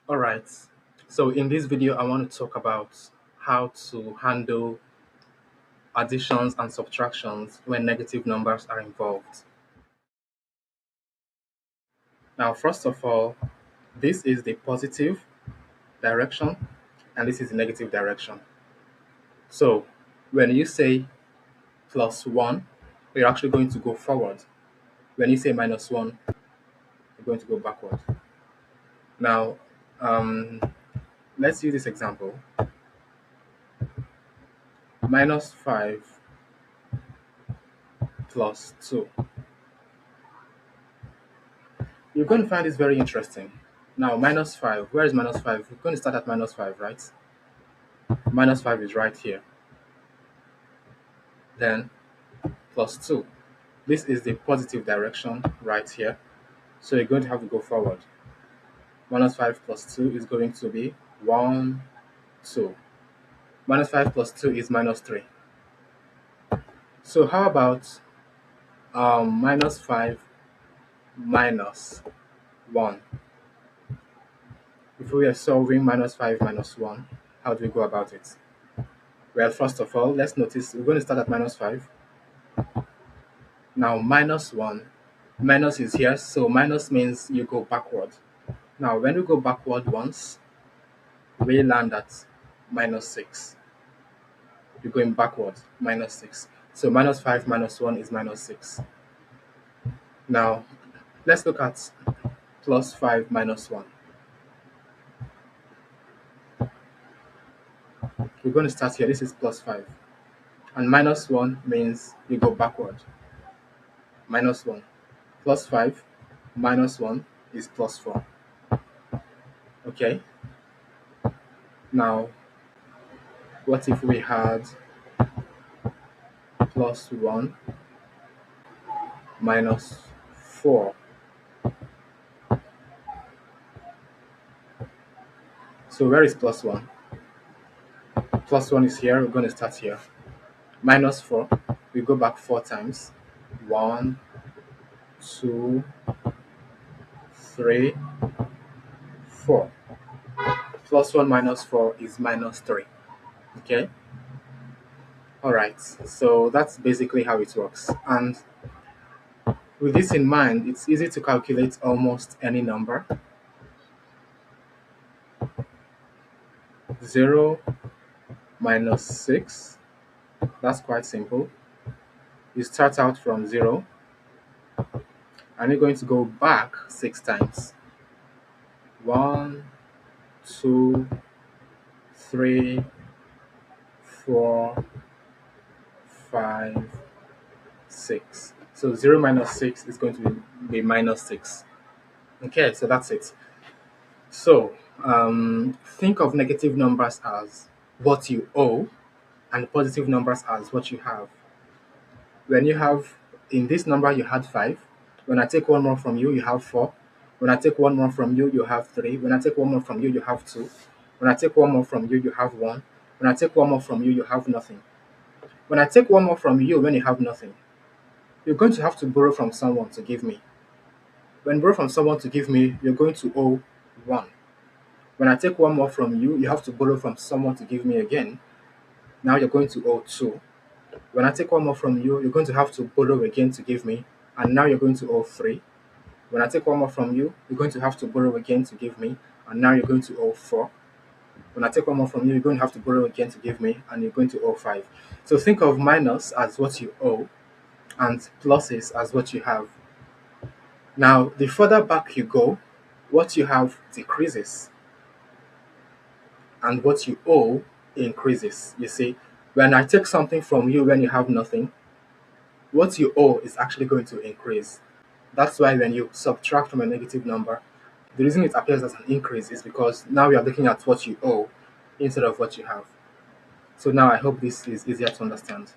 All right. So in this video, I want to talk about how to handle additions and subtractions when negative numbers are involved. Now, first of all, this is the positive direction and this is the negative direction. So when you say plus 1, you're actually going to go forward. When you say minus 1, you're going to go backward. Now, um, let's use this example. Minus 5 plus 2. You're going to find this very interesting. Now, minus 5. Where is minus 5? We're going to start at minus 5, right? Minus 5 is right here. Then plus 2. This is the positive direction right here. So you're going to have to go forward. Minus 5 plus 2 is going to be 1, 2. Minus 5 plus 2 is minus 3. So how about minus 5 minus 1? If we are solving minus 5 minus 1, how do we go about it? Well, first of all, let's notice we're going to start at minus 5. Now, minus 1, minus is here, so minus means you go backward. Now, when we go backward once, we land at minus 6. You're going backward, minus 6. So, minus 5 minus 1 is minus 6. Now, let's look at plus 5 minus 1. We're going to start here. This is plus 5. And minus 1 means you go backward. Minus 1. Plus 5 minus 1 is plus 4. Okay? Now, what if we had plus 1 minus 4? So where is plus 1? Plus 1 is here. We're going to start here. Minus 4. We go back 4 times. 1, 2, 3, 4. Plus 1 minus 4 is minus 3. Okay? Alright. So that's basically how it works. And with this in mind, it's easy to calculate almost any number. 0 minus 6. That's quite simple. You start out from 0 and you're going to go back 6 times. 1, 2, 3, 4, 5, 6. So 0 minus 6 is going to be minus 6. Okay, so that's it. So think of negative numbers as what you owe and positive numbers as what you have. When you have, in this number you had 5. When I take one more from you, you have 4. When I take one more from you, you have 3. When I take one more from you, you have 2. When I take one more from you, you have 1. When I take one more from you, you have nothing. When I take one more from you when you have nothing, you're going to have to borrow from someone to give me. When you borrow from someone to give me, you're going to owe 1. When I take one more from you, you have to borrow from someone to give me again. Now you're going to owe 2. When I take one more from you, you're going to have to borrow again to give me, and now you're going to owe 3. When I take one more from you, you're going to have to borrow again to give me, and now you're going to owe 4. When I take one more from you, you're going to have to borrow again to give me, and you're going to owe 5. So think of minus as what you owe, and pluses as what you have. Now, the further back you go, what you have decreases, and what you owe increases. You see, when I take something from you when you have nothing, what you owe is actually going to increase. That's why when you subtract from a negative number, the reason it appears as an increase is because now you are looking at what you owe instead of what you have. So now I hope this is easier to understand.